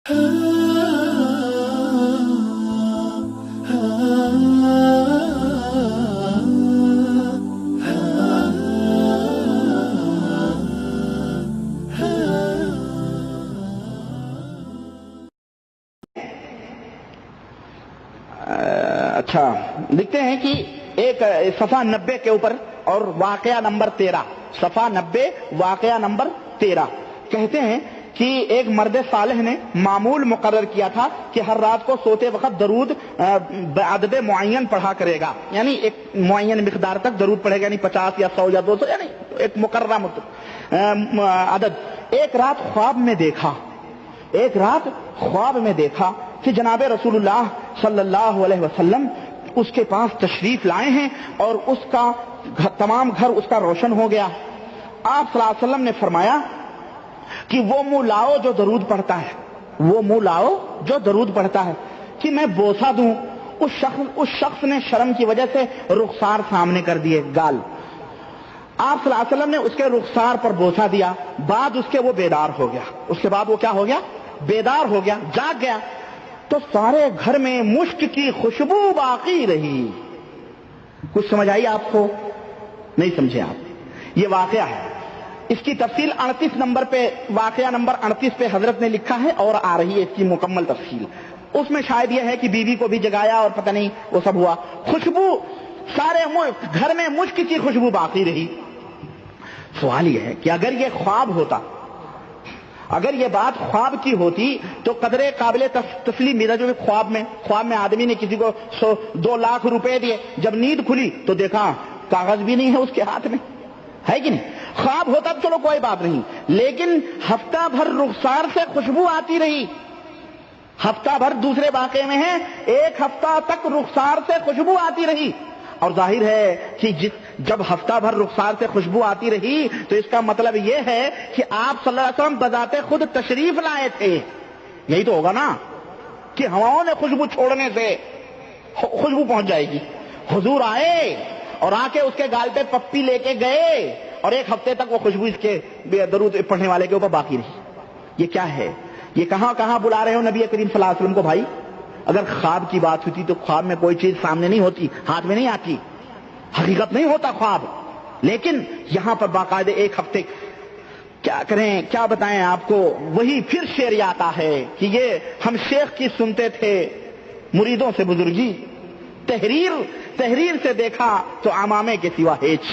اچھا، لکھتے ہیں کہ ایک صفحہ 90 کے اوپر اور واقعہ نمبر 13، صفحہ 90 واقعہ نمبر 13 کہتے ہیں کہ ایک مرد صالح نے معمول مقرر کیا تھا کہ ہر رات کو سوتے وقت درود بعدد معین پڑھا کرے گا، یعنی ایک معین مقدار تک درود پڑھے گا، یعنی 50 یا 100 یا 200، یعنی ایک مقررہ عدد۔ ایک رات خواب میں دیکھا کہ جناب رسول اللہ صلی اللہ علیہ وسلم اس کے پاس تشریف لائے ہیں اور اس کا تمام گھر اس کا روشن ہو گیا۔ آپ صلی اللہ علیہ وسلم نے فرمایا کہ وہ منہ لاؤ جو درود پڑھتا ہے، کہ میں بوسہ دوں۔ اس شخص نے شرم کی وجہ سے رخسار سامنے کر دیے، گال۔ آپ صلی اللہ علیہ وسلم نے اس کے رخسار پر بوسہ دیا، بعد اس کے وہ بیدار ہو گیا۔ اس کے بعد وہ کیا ہو گیا؟ بیدار ہو گیا، جاگ گیا۔ تو سارے گھر میں مشک کی خوشبو باقی رہی۔ کچھ سمجھ آئی آپ کو؟ نہیں سمجھے آپ؟ یہ واقعہ ہے، اس کی تفصیل 38 نمبر پہ، واقعہ نمبر 38 پہ حضرت نے لکھا ہے اور آ رہی ہے اس کی مکمل تفصیل۔ اس میں شاید یہ ہے کہ بیوی کو بھی جگایا اور پتہ نہیں وہ سب ہوا، خوشبو سارے گھر میں مشک کی خوشبو باقی رہی۔ سوال یہ ہے کہ اگر یہ خواب ہوتا، اگر یہ بات خواب کی ہوتی تو قدرے قابل تسلیم میرا جو خواب میں آدمی نے کسی کو 2 لاکھ روپے دیے، جب نیند کھلی تو دیکھا کاغذ بھی نہیں ہے اس کے ہاتھ میں، ہے کہ نہیں؟ خواب ہوتا تو چلو کوئی بات نہیں، لیکن ہفتہ بھر رخسار سے خوشبو آتی رہی۔ ہفتہ بھر دوسرے واقعے میں ہے، 1 ہفتہ تک رخسار سے خوشبو آتی رہی۔ اور ظاہر ہے کہ جب ہفتہ بھر رخسار سے خوشبو آتی رہی تو اس کا مطلب یہ ہے کہ آپ صلی اللہ علیہ وسلم بذات خود تشریف لائے تھے۔ یہی تو ہوگا نا کہ ہواؤں نے خوشبو چھوڑنے سے خوشبو پہنچ جائے گی۔ حضور آئے اور آ کے اس کے گال پہ پپی لے کے گئے اور 1 ہفتے تک وہ خوشبو اس کے درود پڑھنے والے کے اوپر باقی رہی۔ یہ کیا ہے؟ یہ کہاں بلا رہے ہو نبی کریم صلی اللہ علیہ وسلم کو بھائی؟ اگر خواب کی بات ہوتی تو خواب میں کوئی چیز سامنے نہیں ہوتی، ہاتھ میں نہیں آتی، حقیقت نہیں ہوتا خواب، لیکن یہاں پر باقاعدہ 1 ہفتے کیا کریں، کیا بتائیں آپ کو؟ وہی پھر شعر آتا ہے کہ یہ ہم شیخ کی سنتے تھے مریدوں سے بزرگی، تحریر سے دیکھا تو امامے کے سوا ہیچ۔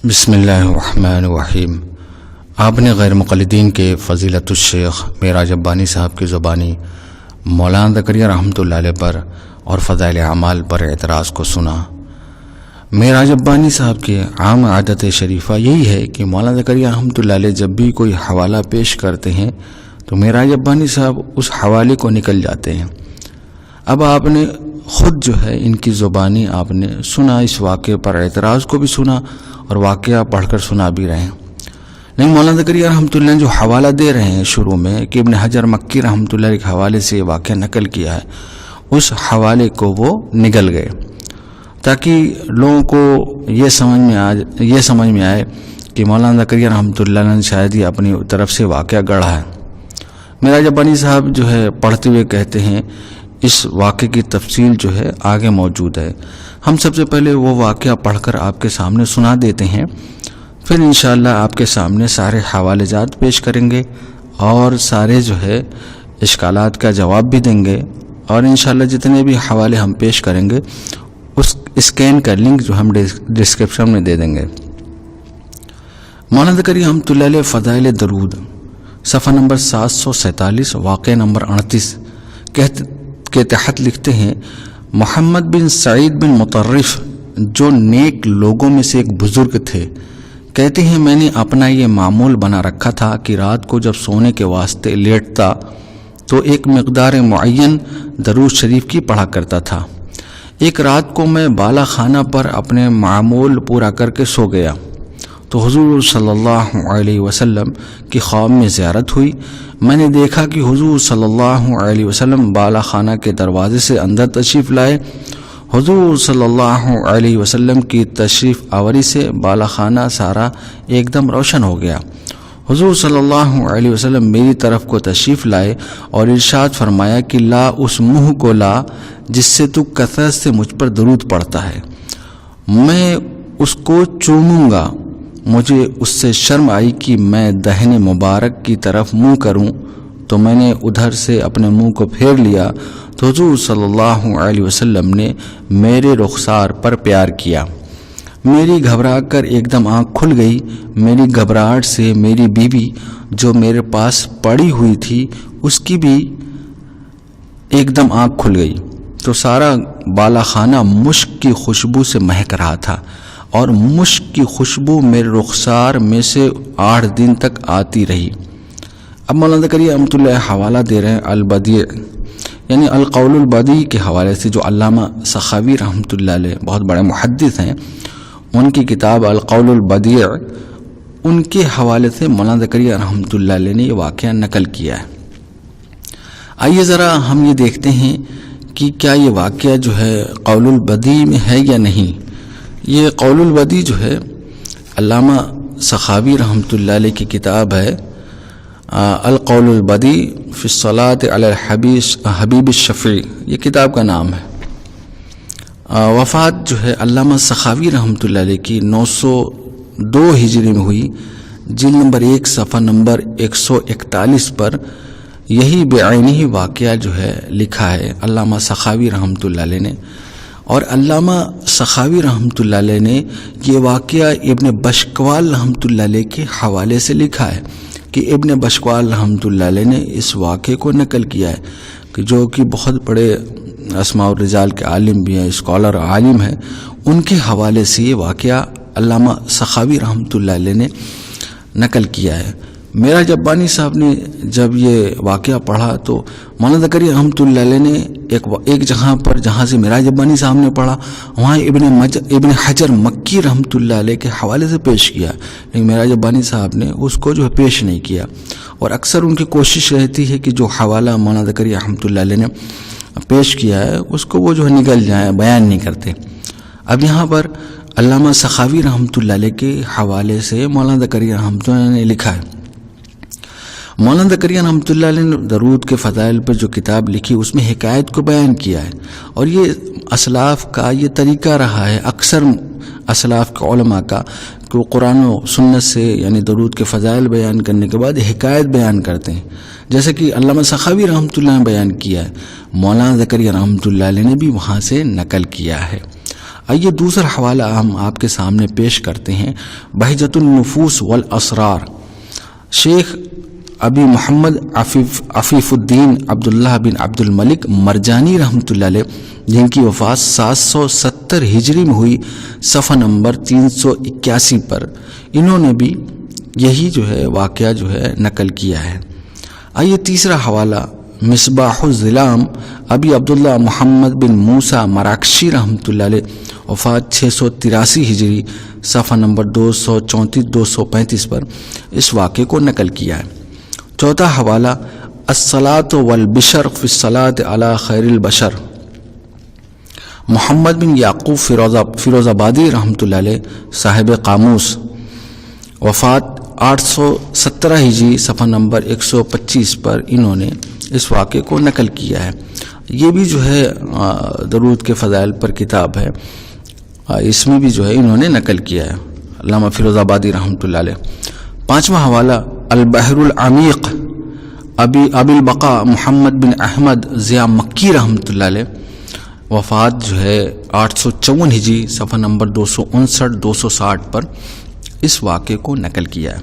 بسم اللہ الرحمن الرحیم۔ آپ نے غیر مقلدین کے فضیلت الشیخ معراج ابانی صاحب کی زبانی مولانا زکریا رحمۃ اللہ علیہ پر اور فضائل اعمال پر اعتراض کو سنا۔ معراج ابانی صاحب کی عام عادت شریفہ یہی ہے کہ مولانا زکریا رحمۃ اللہ علیہ جب بھی کوئی حوالہ پیش کرتے ہیں تو معراج ابانی صاحب اس حوالے کو نکل جاتے ہیں۔ اب آپ نے خود جو ہے ان کی زبانی آپ نے سنا، اس واقعے پر اعتراض کو بھی سنا اور واقعہ پڑھ کر سنا بھی رہے ہیں، لیکن مولانا زکریا رحمۃ اللہ جو حوالہ دے رہے ہیں شروع میں کہ ابن حجر مکی رحمۃ اللہ کے حوالے سے یہ واقعہ نقل کیا ہے، اس حوالے کو وہ نگل گئے تاکہ لوگوں کو یہ سمجھ میں آئے کہ مولانا زکریا رحمۃ اللہ نے شاید یہ اپنی طرف سے واقعہ گڑھا ہے۔ معراج ابانی صاحب جو ہے پڑھتے ہوئے کہتے ہیں اس واقعے کی تفصیل جو ہے آگے موجود ہے، ہم سب سے پہلے وہ واقعہ پڑھ کر آپ کے سامنے سنا دیتے ہیں، پھر انشاءاللہ آپ کے سامنے سارے حوالے جات پیش کریں گے اور سارے جو ہے اشکالات کا جواب بھی دیں گے، اور انشاءاللہ جتنے بھی حوالے ہم پیش کریں گے اس اسکین کا لنک جو ہم ڈسکرپشن میں دے دیں گے۔ مولانا زکریا رحمۃ اللہ علیہ فضائل درود صفحہ نمبر 747 واقعہ نمبر 38 کے تحت لکھتے ہیں، محمد بن سعید بن مطرف جو نیک لوگوں میں سے ایک بزرگ تھے، کہتے ہیں میں نے اپنا یہ معمول بنا رکھا تھا کہ رات کو جب سونے کے واسطے لیٹتا تو ایک مقدار معین درود شریف کی پڑھا کرتا تھا۔ ایک رات کو میں بالا خانہ پر اپنے معمول پورا کر کے سو گیا تو حضور صلی اللہ علیہ وسلم کی خواب میں زیارت ہوئی۔ میں نے دیکھا کہ حضور صلی اللہ علیہ وسلم بالا خانہ کے دروازے سے اندر تشریف لائے۔ حضور صلی اللہ علیہ وسلم کی تشریف آوری سے بالا خانہ سارا ایک دم روشن ہو گیا۔ حضور صلی اللہ علیہ وسلم میری طرف کو تشریف لائے اور ارشاد فرمایا کہ لا اس منہ کو لا جس سے تو کثرت سے مجھ پر درود پڑتا ہے، میں اس کو چوموں گا۔ مجھے اس سے شرم آئی کہ میں دہنے مبارک کی طرف منہ کروں، تو میں نے ادھر سے اپنے منہ کو پھیر لیا تو حضور صلی اللہ علیہ وسلم نے میرے رخسار پر پیار کیا۔ میری گھبرا کر ایک دم آنکھ کھل گئی۔ میری گھبراہٹ سے میری بیوی جو میرے پاس پڑی ہوئی تھی اس کی بھی ایک دم آنکھ کھل گئی، تو سارا بالا خانہ مشک کی خوشبو سے مہک رہا تھا، اور مشک کی خوشبو میرے رخسار میں سے 8 دن تک آتی رہی۔ اب مولانا زکریا رحمۃ اللہ حوالہ دے رہے ہیں البدیع یعنی القول البدیع کے حوالے سے، جو علامہ سخاوی رحمۃ اللہ علیہ بہت بڑے محدث ہیں، ان کی کتاب القول البدیع، ان کے حوالے سے مولانا زکریا رحمۃ اللہ علیہ نے یہ واقعہ نقل کیا ہے۔ آئیے ذرا ہم یہ دیکھتے ہیں کہ کیا یہ واقعہ جو ہے قول البدیع میں ہے یا نہیں۔ یہ قول البدیع جو ہے علامہ سخاوی رحمۃ اللہ علیہ کی کتاب ہے القول البدیع فی الصلاۃ علی الحبیب الشفیع، یہ کتاب کا نام ہے۔ وفات جو ہے علامہ سخاوی رحمۃ اللہ علیہ کی 902 ہجری میں ہوئی، جلد نمبر 1 صفحہ نمبر 141 پر یہی بعینی واقعہ جو ہے لکھا ہے علامہ سخاوی رحمۃ اللہ علیہ نے۔ اور علامہ سخاوی رحمۃ اللہ علیہ نے یہ واقعہ ابن بشکوال رحمۃ اللہ علیہ کے حوالے سے لکھا ہے کہ ابن بشکوال رحمۃ اللہ علیہ نے اس واقعے کو نقل کیا ہے، کہ جو کہ بہت بڑے اسماء الرجال کے عالم بھی ہیں، اسکالر عالم ہیں، ان کے حوالے سے یہ واقعہ علامہ سخاوی رحمۃ اللہ علیہ نے نقل کیا ہے۔ میرا جبانی صاحب نے جب یہ واقعہ پڑھا تو مولانا زکریا رحمۃ اللہ علیہ نے ایک جگہ پر جہاں سے میرا جبانی صاحب نے پڑھا وہاں ابن حجر مکی رحمۃ اللہ علیہ کے حوالے سے پیش کیا، لیکن میرا جبانی صاحب نے اس کو جو ہے پیش نہیں کیا، اور اکثر ان کی کوشش رہتی ہے کہ جو حوالہ مولانا زکریا رحمۃ اللہ علیہ نے پیش کیا ہے اس کو وہ جو ہے نگل جائیں، بیان نہیں کرتے۔ اب یہاں پر علامہ سخاوی رحمۃ اللہ علیہ کے حوالے سے مولانا زکریا رحمۃ اللہ علیہ نے لکھا ہے۔ مولانا زکریا رحمۃ اللہ علیہ نے درود کے فضائل پر جو کتاب لکھی اس میں حکایت کو بیان کیا ہے، اور یہ اسلاف کا یہ طریقہ رہا ہے، اکثر اسلاف کے علماء کا، کہ وہ قرآن و سنت سے یعنی درود کے فضائل بیان کرنے کے بعد حکایت بیان کرتے ہیں، جیسے کہ علامہ سخاوی رحمۃ اللہ نے بیان کیا ہے، مولانا زکریا رحمۃ اللہ علیہ نے بھی وہاں سے نقل کیا ہے۔ آئیے دوسرا حوالہ ہم آپ کے سامنے پیش کرتے ہیں، بہجۃ النفوس والاسرار، شیخ ابی محمد عفیف الدین عبداللہ بن عبد الملک مرجانی رحمۃ اللہ علیہ، جن کی وفات 770 ہجری میں ہوئی، صفحہ نمبر 381 پر، انہوں نے بھی یہی جو ہے واقعہ جو ہے نقل کیا ہے۔ آئیے تیسرا حوالہ مصباح الظلام ابی عبداللہ محمد بن موسیٰ مراکشی رحمۃ اللہ علیہ، وفات 683 ہجری، صفحہ نمبر 234-235 پر اس واقعے کو نقل کیا ہے۔ چوتھا حوالہ الصلاۃ والبشر فی الصلاۃ علی خیر البشر، محمد بن یعقوب فیروز آبادی رحمۃ اللہ علیہ، صاحب قاموس، وفات 817 ہجری، صفحہ نمبر 125 پر انہوں نے اس واقعے کو نقل کیا ہے۔ یہ بھی جو ہے درود کے فضائل پر کتاب ہے، اس میں بھی جو ہے انہوں نے نقل کیا ہے علامہ فیروز آبادی رحمۃ اللہ علیہ۔ پانچواں حوالہ البحر العمیق ابی البقاء محمد بن احمد ضیاء مکی رحمۃ اللہ علیہ، وفات جو ہے 854 ہجری، صفحہ نمبر 259-260 پر اس واقعے کو نقل کیا ہے۔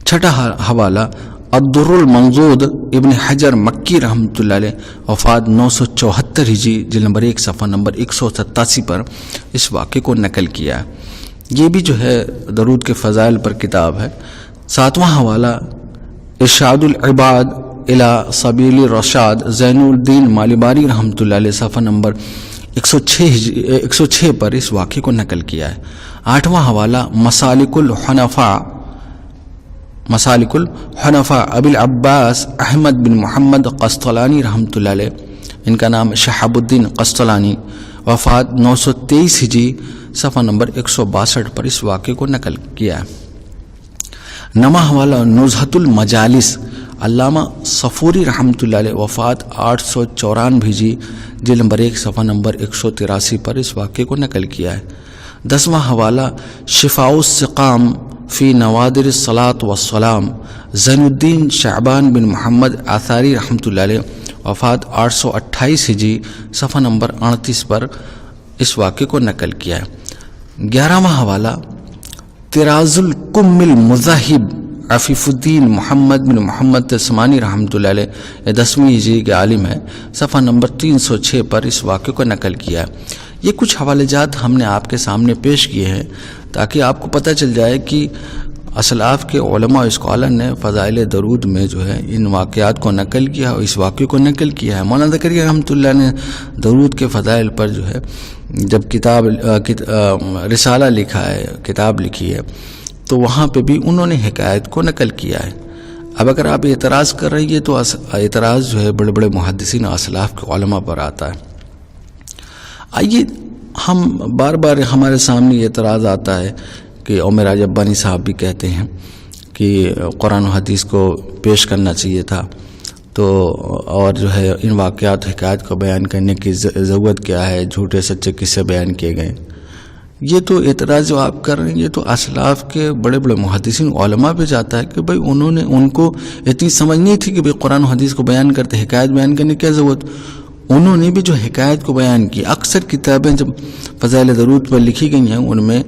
چھٹا حوالہ الدر المنضود ابن حجر مکی رحمۃ اللہ علیہ، وفات 974 ہجری، جلد نمبر 1 صفحہ نمبر 187 پر اس واقعے کو نقل کیا ہے۔ یہ بھی جو ہے درود کے فضائل پر کتاب ہے۔ ساتواں حوالہ ارشاد العباد الی سبیل الرشاد زین الدین مالیباری رحمۃ اللہ علیہ، صفحہ نمبر 106 پر اس واقعے کو نقل کیا ہے۔ آٹھواں حوالہ مسالک الحنفاء ابی العباس احمد بن محمد قسطلانی رحمۃ اللہ علیہ، ان کا نام شہاب الدین قسطلانی، وفات 923 ہجری، صفحہ نمبر 162 پر اس واقعے کو نقل کیا ہے۔ نما حوالہ نزہۃ المجالس علامہ صفوری رحمۃ اللہ علیہ، وفات 894 ہجری، جلد نمبر 1 صفحہ نمبر 183 پر اس واقعے کو نقل کیا ہے۔ 10واں حوالہ شفاء السقام فی نوادر الصلاۃ والسلام، زین الدین شعبان بن محمد آثاری رحمۃ اللہ علیہ، وفات 828 ہجری، صفحہ نمبر 38 پر اس واقعے کو نقل کیا ہے۔ 11واں حوالہ طراز الکم المذہب عفیف الدین محمد بن محمد تسمانی رحمۃ اللہ علیہ، یہ 10ویں ہجری کے عالم ہے، صفحہ نمبر 306 پر اس واقعے کو نقل کیا ہے۔ یہ کچھ حوالے جات ہم نے آپ کے سامنے پیش کیے ہیں تاکہ آپ کو پتہ چل جائے کہ اسلاف کے علماء اسکالر نے فضائل درود میں جو ہے ان واقعات کو نقل کیا اور اس واقعے کو نقل کیا ہے۔ مولانا زکریا رحمۃ اللہ نے درود کے فضائل پر جو ہے جب رسالہ لکھا ہے، کتاب لکھی ہے، تو وہاں پہ بھی انہوں نے حکایت کو نقل کیا ہے۔ اب اگر آپ اعتراض کر رہی ہیں تو اعتراض جو ہے بڑے بڑے محدثین اسلاف کے علماء پر آتا ہے۔ آئیے ہم بار بار ہمارے سامنے یہ اعتراض آتا ہے کہ میراج ابانی صاحب بھی کہتے ہیں کہ قرآن و حدیث کو پیش کرنا چاہیے تھا، تو اور جو ہے ان واقعات حکایت کو بیان کرنے کی ضرورت کیا ہے، جھوٹے سچے قصے بیان کیے گئے۔ یہ تو اعتراض جو آپ کر رہے ہیں یہ تو اسلاف کے بڑے بڑے محدثین علماء پہ جاتا ہے کہ بھائی ان کو اتنی سمجھ نہیں تھی کہ بھائی قرآن و حدیث کو بیان کرتے، حکایت بیان کرنے کی کیا ضرورت۔ انہوں نے بھی جو حکایت کو بیان کی، اکثر کتابیں جب فضائل درود پر لکھی گئی ہیں ان میں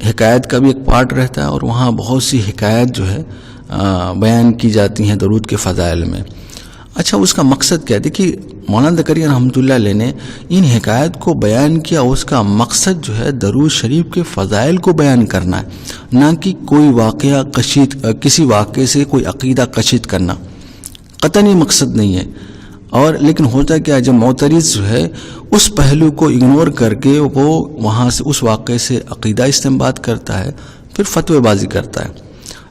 حکایت کا بھی ایک پارٹ رہتا ہے اور وہاں بہت سی حکایت جو ہے بیان کی جاتی ہیں درود کے فضائل میں۔ اچھا، اس کا مقصد کیا ہے؟ دیکھیے مولانا زکریا رحمۃ اللہ علیہ نے ان حکایت کو بیان کیا، اس کا مقصد جو ہے درود شریف کے فضائل کو بیان کرنا ہے، نہ کہ کوئی واقعہ کسی واقعے سے کوئی عقیدہ کشید کرنا، قطعی مقصد نہیں ہے۔ اور لیکن ہوتا کیا، جب معترض جو ہے اس پہلو کو اگنور کر کے وہ وہاں سے اس واقعے سے عقیدہ استنباط کرتا ہے، پھر فتوی بازی کرتا ہے،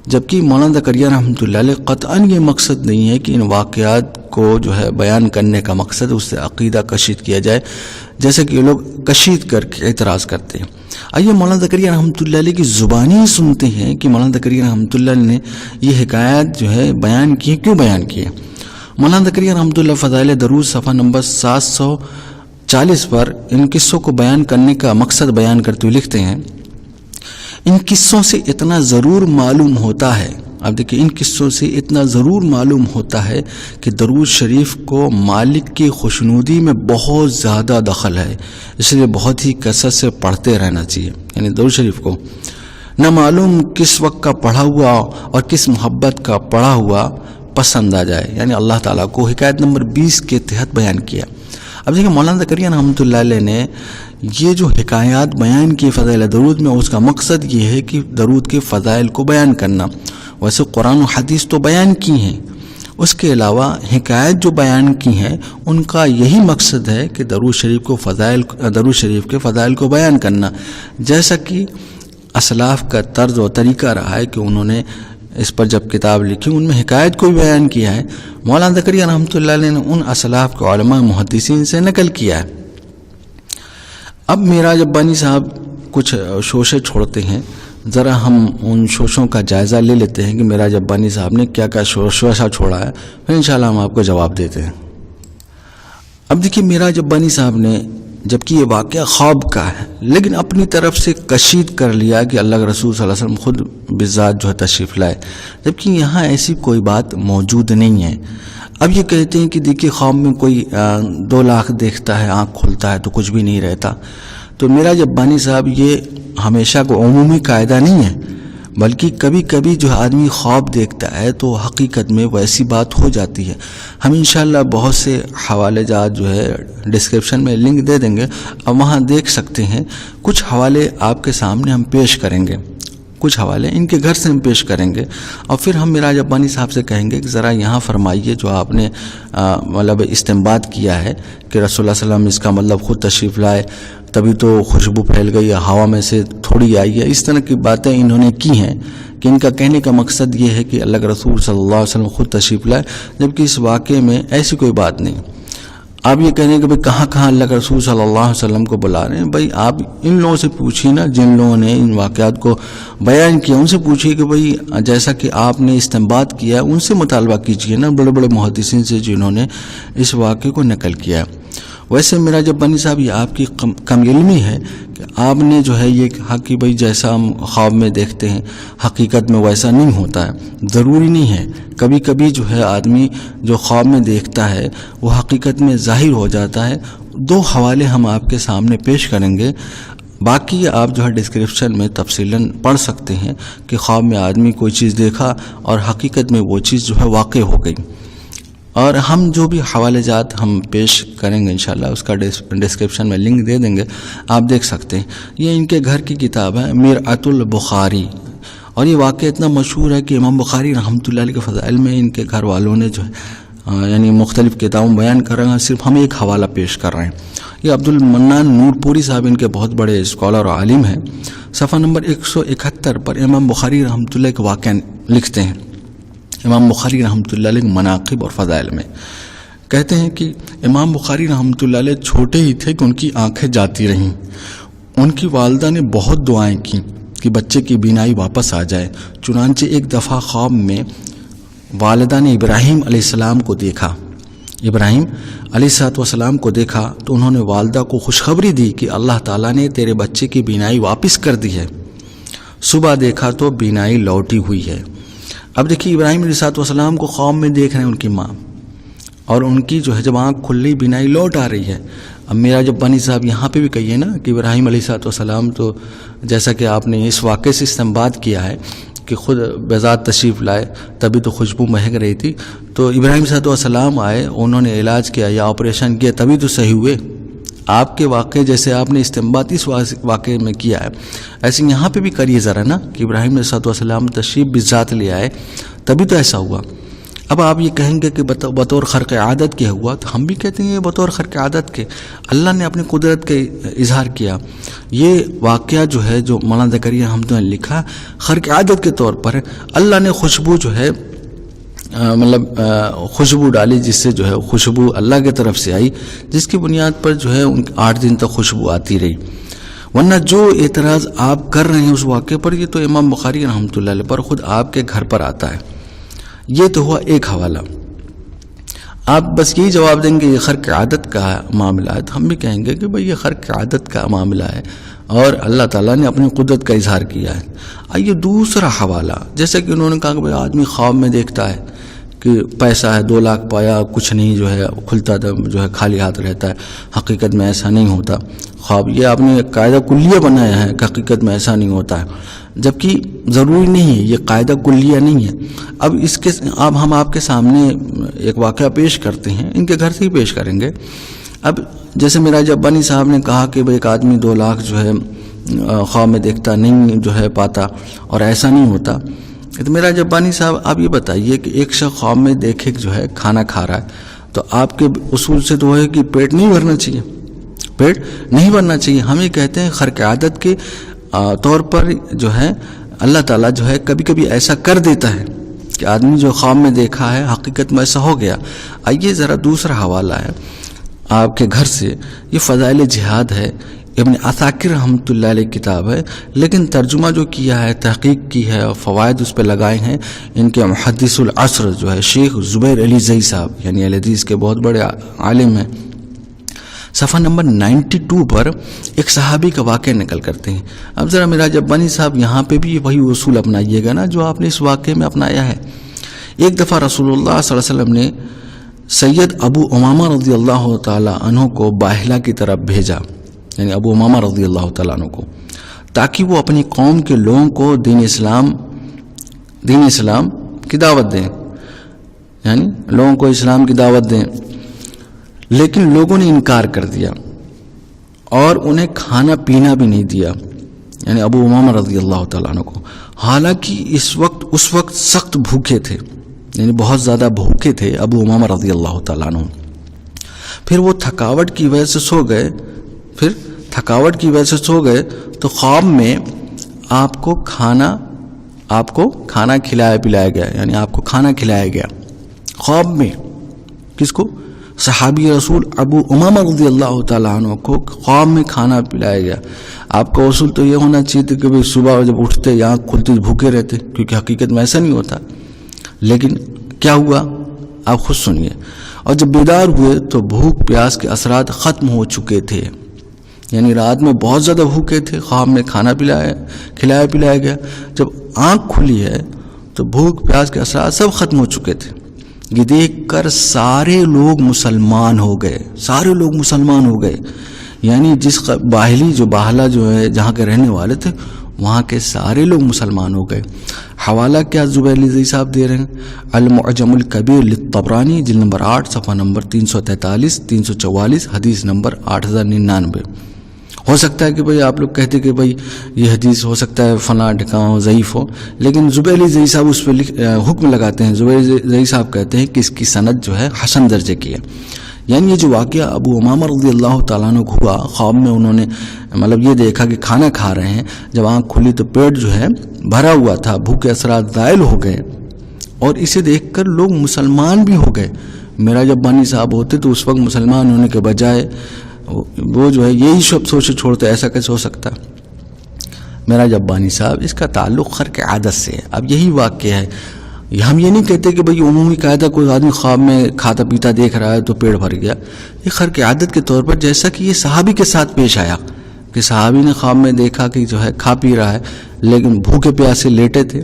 جبکہ مولانا زکریا رحمۃ اللہ علیہ قطعاً یہ مقصد نہیں ہے کہ ان واقعات کو جو ہے بیان کرنے کا مقصد اس سے عقیدہ کشید کیا جائے، جیسے کہ یہ لوگ کشید کر کے اعتراض کرتے ہیں۔ آئیے مولانا زکریا رحمۃ اللہ علیہ کی زبانی سنتے ہیں کہ مولانا زکریا رحمۃ اللہ علیہ نے یہ حکایت جو ہے بیان کی، کیوں بیان کی ہے۔ مولانا زکریا رحمۃ اللہ فضائل درود صفحہ نمبر 740 پر ان قصوں کو بیان کرنے کا مقصد بیان کرتے ہوئے لکھتے ہیں، ان قصوں سے اتنا ضرور معلوم ہوتا ہے، اب دیکھیں ان قصوں سے اتنا ضرور معلوم ہوتا ہے کہ درود شریف کو مالک کی خوشنودی میں بہت زیادہ دخل ہے، اس لیے بہت ہی کثرت سے پڑھتے رہنا چاہیے، یعنی درود شریف کو نہ معلوم کس وقت کا پڑھا ہوا اور کس محبت کا پڑھا ہوا پسند آ جائے، یعنی اللہ تعالیٰ کو حکایت نمبر 20 کے تحت بیان کیا۔ اب دیکھیں مولانا زکریا رحمۃ اللہ علیہ نے یہ جو حکایات بیان کی فضائل درود میں، اس کا مقصد یہ ہے کہ درود کے فضائل کو بیان کرنا۔ ویسے قرآن و حدیث تو بیان کی ہیں، اس کے علاوہ حکایت جو بیان کی ہیں ان کا یہی مقصد ہے کہ درود شریف کے فضائل کو بیان کرنا، جیسا کہ اسلاف کا طرز و طریقہ رہا ہے کہ انہوں نے اس پر جب کتاب لکھی ان میں حکایت کو بھی بیان کیا ہے۔ مولانا زکریا رحمۃ اللہ علیہ نے ان اسلاف کے علماء محدثین سے نقل کیا ہے۔ اب میراج ابانی صاحب کچھ شوشے چھوڑتے ہیں، ذرا ہم ان شوشوں کا جائزہ لے لیتے ہیں کہ میراج ابانی صاحب نے کیا کیا شوشہ چھوڑا ہے، پھر انشاءاللہ ہم آپ کو جواب دیتے ہیں۔ اب دیکھیے میراج ابانی صاحب نے جبکہ یہ واقعہ خواب کا ہے لیکن اپنی طرف سے کشید کر لیا کہ اللہ کے رسول صلی اللہ علیہ وسلم خود بذات جو ہے تشریف لائے، جبکہ یہاں ایسی کوئی بات موجود نہیں ہے۔ اب یہ کہتے ہیں کہ دیکھیے خواب میں کوئی 2 لاکھ دیکھتا ہے، آنکھ کھلتا ہے تو کچھ بھی نہیں رہتا۔ تو میراج ابانی صاحب یہ ہمیشہ کو عمومی قاعدہ نہیں ہے، بلکہ کبھی کبھی جو آدمی خواب دیکھتا ہے تو حقیقت میں ویسی بات ہو جاتی ہے۔ ہم انشاءاللہ بہت سے حوالے جات جو ہے ڈسکرپشن میں لنک دے دیں گے، اب وہاں دیکھ سکتے ہیں۔ کچھ حوالے آپ کے سامنے ہم پیش کریں گے، کچھ حوالے ان کے گھر سے ہم پیش کریں گے، اور پھر ہم میراج ابانی صاحب سے کہیں گے کہ ذرا یہاں فرمائیے جو آپ نے مطلب استنباط کیا ہے کہ رسول اللہ صلی اللہ علیہ وسلم اس کا مطلب خود تشریف لائے تبھی تو خوشبو پھیل گئی، ہوا میں سے تھوڑی آئی ہے، اس طرح کی باتیں انہوں نے کی ہیں کہ ان کا کہنے کا مقصد یہ ہے کہ اللہ کے رسول صلی اللہ علیہ وسلم خود تشریف لائے، جبکہ اس واقعے میں ایسی کوئی بات نہیں۔ آپ یہ کہہ رہے ہیں کہ بھائی کہاں کہاں اللہ کے رسول صلی اللہ علیہ وسلم کو بلا رہے ہیں. بھائی آپ ان لوگوں سے پوچھیے نا جن لوگوں نے ان واقعات کو بیان کیا، ان سے پوچھیے کہ بھائی جیسا کہ آپ نے استنباط کیا ان سے مطالبہ کیجیے نا، بڑے بڑے محدثین سے جنہوں نے اس واقعے کو نقل کیا. ویسے میراج ربانی صاحب یہ آپ کی کم علمی ہے کہ آپ نے جو ہے یہ کہا کہ بھائی جیسا ہم خواب میں دیکھتے ہیں حقیقت میں ویسا نہیں ہوتا ہے. ضروری نہیں ہے، کبھی کبھی جو ہے آدمی جو خواب میں دیکھتا ہے وہ حقیقت میں ظاہر ہو جاتا ہے. 2 حوالے ہم آپ کے سامنے پیش کریں گے، باقی آپ جو ہے ڈسکرپشن میں تفصیلاً پڑھ سکتے ہیں کہ خواب میں آدمی کوئی چیز دیکھا اور حقیقت میں وہ چیز جو ہے واقع ہو گئی. اور ہم جو بھی حوالے جات ہم پیش کریں گے انشاءاللہ اس کا ڈسکرپشن میں لنک دے دیں گے، آپ دیکھ سکتے ہیں. یہ ان کے گھر کی کتاب ہے مرآۃ البخاری، اور یہ واقعہ اتنا مشہور ہے کہ امام بخاری رحمۃ اللہ علیہ کے فضائل میں ان کے گھر والوں نے جو ہے یعنی مختلف کتابوں بیان کر رہے ہیں، صرف ہم ایک حوالہ پیش کر رہے ہیں. یہ عبد المنان نور پوری صاحب ان کے بہت بڑے اسکالر اور عالم ہیں. صفحہ نمبر 171 پر امام بخاری رحمۃ اللہ کے واقعہ لکھتے ہیں. امام بخاری رحمۃ اللہ علیہ مناقب اور فضائل میں کہتے ہیں کہ امام بخاری رحمۃ اللہ علیہ چھوٹے ہی تھے کہ ان کی آنکھیں جاتی رہیں. ان کی والدہ نے بہت دعائیں کی کہ بچے کی بینائی واپس آ جائے. چنانچہ ایک دفعہ خواب میں والدہ نے ابراہیم علیہ السلام کو دیکھا. ابراہیم علیہ السلام کو دیکھا تو انہوں نے والدہ کو خوشخبری دی کہ اللہ تعالیٰ نے تیرے بچے کی بینائی واپس کر دی ہے. صبح دیکھا تو بینائی لوٹی ہوئی ہے. اب دیکھیے ابراہیم علیہ السلام کو خواب میں دیکھ رہے ہیں ان کی ماں، اور ان کی جو ہے جب آنکھ کھلی بینائی لوٹ آ رہی ہے. اب میرا جب بانی صاحب یہاں پہ بھی کہیے نا کہ ابراہیم علیہ السلام تو جیسا کہ آپ نے اس واقعے سے استنباط کیا ہے کہ خود بذات تشریف لائے تبھی تو خوشبو مہک رہی تھی، تو ابراہیم علیہ السلام آئے، انہوں نے علاج کیا یا آپریشن کیا تبھی تو صحیح ہوئے. آپ کے واقعے جیسے آپ نے استنباط اس واقعے میں کیا ہے ایسے یہاں پہ بھی کریے ذرا نا کہ ابراہیم علیہ السلام تشریف بھی ذات لے آئے تبھی تو ایسا ہوا. اب آپ یہ کہیں گے کہ بطور خرق عادت کے ہوا، تو ہم بھی کہتے ہیں یہ بطور خرق عادت کے اللہ نے اپنی قدرت کے اظہار کیا. یہ واقعہ جو ہے جو مولانا زکریا حمد نے لکھا خرق عادت کے طور پر اللہ نے خوشبو جو ہے خوشبو ڈالی، جس سے جو ہے خوشبو اللہ کی طرف سے آئی، جس کی بنیاد پر جو ہے 8 دن تک خوشبو آتی رہی. ورنہ جو اعتراض آپ کر رہے ہیں اس واقعے پر، یہ تو امام بخاری رحمۃ اللہ علیہ پر خود آپ کے گھر پر آتا ہے. یہ تو ہوا ایک حوالہ. آپ بس یہی جواب دیں گے یہ خرق عادت کا معاملہ ہے، تو ہم بھی کہیں گے کہ بھئی یہ خرق عادت کا معاملہ ہے اور اللہ تعالیٰ نے اپنی قدرت کا اظہار کیا ہے. آئیے دوسرا حوالہ، جیسے کہ انہوں نے کہا کہ بھئی آدمی خواب میں دیکھتا ہے کہ پیسہ ہے 2 لاکھ پایا، کچھ نہیں جو ہے کھلتا جو ہے خالی ہاتھ رہتا ہے. حقیقت میں ایسا نہیں ہوتا. خواب یہ آپ نے قاعدہ کلیہ بنایا ہے کہ حقیقت میں ایسا نہیں ہوتا ہے، جبکہ ضروری نہیں ہے، یہ قاعدہ کلیہ نہیں ہے. اب ہم آپ کے سامنے ایک واقعہ پیش کرتے ہیں، ان کے گھر سے ہی پیش کریں گے. اب جیسے میرا ربانی صاحب نے کہا کہ ایک آدمی 2 لاکھ جو ہے خواب میں دیکھتا نہیں جو ہے پاتا اور ایسا نہیں ہوتا. تو میرا ربانی صاحب آپ یہ بتائیے کہ ایک شخص خواب میں دیکھے جو ہے کھانا کھا رہا ہے، تو آپ کے اصول سے تو ہے کہ پیٹ نہیں بھرنا چاہیے، پیٹ نہیں بھرنا چاہیے. ہم یہ کہتے ہیں خرق عادت کے طور پر جو ہے اللہ تعالیٰ جو ہے کبھی کبھی ایسا کر دیتا ہے کہ آدمی جو خواب میں دیکھا ہے حقیقت میں ایسا ہو گیا. آئیے ذرا دوسرا حوالہ ہے آپ کے گھر سے. یہ فضائل جہاد ہے، ابن عساکر رحمۃ اللہ علیہ کتاب ہے، لیکن ترجمہ جو کیا ہے تحقیق کی ہے اور فوائد اس پہ لگائے ہیں ان کے محدث العصر جو ہے شیخ زبیر علی زئی صاحب، یعنی اہل حدیث کے بہت بڑے عالم ہیں. صفحہ نمبر 92 پر ایک صحابی کا واقعہ نقل کرتے ہیں. اب ذرا میرا ربانی صاحب یہاں پہ بھی وہی اصول اپنائیے گا نا جو آپ نے اس واقعے میں اپنایا ہے. ایک دفعہ رسول اللہ صلی اللہ علیہ وسلم نے سید ابو امامہ رضی اللہ تعالی عنہ کو باہلا کی طرف بھیجا، یعنی ابو امامہ رضی اللہ تعالیٰ عنہ کو، تاکہ وہ اپنی قوم کے لوگوں کو دین اسلام کی دعوت دیں، یعنی لوگوں کو اسلام کی دعوت دیں. لیکن لوگوں نے انکار کر دیا اور انہیں کھانا پینا بھی نہیں دیا، یعنی ابو امامہ رضی اللہ تعالیٰ عنہ کو، حالانکہ اس وقت سخت بھوکے تھے، یعنی بہت زیادہ بھوکے تھے ابو امامہ رضی اللہ تعالیٰ عنہ. پھر وہ تھکاوٹ کی وجہ سے سو گئے تو خواب میں آپ کو کھانا کھلایا پلایا گیا، یعنی آپ کو کھانا کھلایا گیا خواب میں. کس کو؟ صحابی رسول ابو امامہ رضی اللہ تعالیٰ عنہ کو خواب میں کھانا پلایا گیا. آپ کا اصول تو یہ ہونا چاہیے تھا کہ صبح جب اٹھتے آنکھ کھلتی بھوکے رہتے، کیونکہ حقیقت میں ایسا نہیں ہوتا. لیکن کیا ہوا آپ خود سنیے. اور جب بیدار ہوئے تو بھوک پیاس کے اثرات ختم ہو چکے تھے، یعنی رات میں بہت زیادہ بھوکے تھے، خواب میں کھانا کھلایا پلایا گیا. جب آنکھ کھلی ہے تو بھوک پیاس کے اثرات سب ختم ہو چکے تھے. یہ دیکھ کر سارے لوگ مسلمان ہو گئے. یعنی جس باہلا جو ہے جہاں کے رہنے والے تھے وہاں کے سارے لوگ مسلمان ہو گئے. حوالہ کیا زبیر زئی صاحب دے رہے ہیں؟ المعجم الکبیر للطبرانی جلد نمبر 8 صفحہ نمبر 343 344 حدیث نمبر 8099. ہو سکتا ہے کہ بھئی آپ لوگ کہتے کہ بھئی یہ حدیث ہو سکتا ہے فلاں ڈھکاں ہو، ضعیف ہو، لیکن زبیر زئی صاحب اس پہ حکم لگاتے ہیں. زبیر زئی صاحب کہتے ہیں کہ اس کی سند جو ہے حسن درجے کی ہے. یعنی یہ جو واقعہ ابو امامہ رضی اللہ تعالیٰ عنہ ہوا، خواب میں انہوں نے مطلب یہ دیکھا کہ کھانا کھا رہے ہیں، جب آنکھ کھلی تو پیٹ جو ہے بھرا ہوا تھا، بھوک کے اثرات زائل ہو گئے، اور اسے دیکھ کر لوگ مسلمان بھی ہو گئے. معراج ربانی صاحب ہوتے تو اس وقت مسلمان ہونے کے بجائے وہ جو ہے یہی سب سوچے چھوڑتے، ایسا کیسے ہو سکتا. معراج ربانی صاحب اس کا تعلق خرق عادت سے ہے. اب یہی واقعہ ہے. ہم یہ نہیں کہتے کہ بھئی عمومی قاعدہ کوئی آدمی خواب میں کھاتا پیتا دیکھ رہا ہے تو پیٹ بھر گیا. یہ خرق عادت کے طور پر، جیسا کہ یہ صحابی کے ساتھ پیش آیا کہ صحابی نے خواب میں دیکھا کہ جو ہے کھا پی رہا ہے لیکن بھوکے پیاسے لیٹے تھے،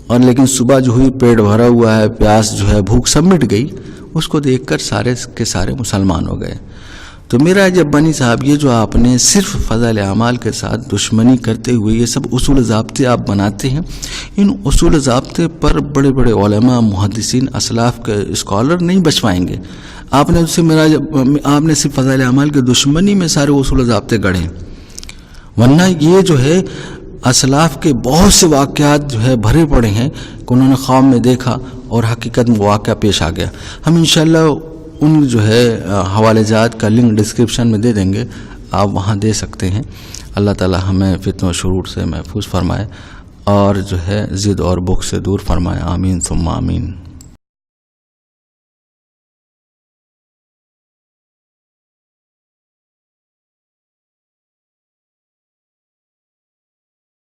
اور لیکن صبح جو ہوئی پیٹ بھرا ہوا ہے، پیاس جو ہے بھوک سب مٹ گئی. اس کو دیکھ کر سارے کے سارے مسلمان ہو گئے. تو معراج ربانی صاحب یہ جو آپ نے صرف فضائل اعمال کے ساتھ دشمنی کرتے ہوئے یہ سب اصول ضابطے آپ بناتے ہیں، ان اصول ضابطے پر بڑے بڑے علماء، محدثین، اسلاف کے اسکالر نہیں بچ پائیں گے. آپ نے صرف فضائل اعمال کے دشمنی میں سارے اصول ضابطے گڑھے، ورنہ یہ جو ہے اسلاف کے بہت سے واقعات جو ہے بھرے پڑے ہیں کہ انہوں نے خواب میں دیکھا اور حقیقت میں واقعہ پیش آ گیا. ہم انشاءاللہ ان جو ہے حوالے جات کا لنک ڈسکرپشن میں دے دیں گے، آپ وہاں دے سکتے ہیں. اللہ تعالی ہمیں فتنہ و شرور سے محفوظ فرمائے اور جو ہے ضد اور بخل سے دور فرمائے. آمین ثم آمین.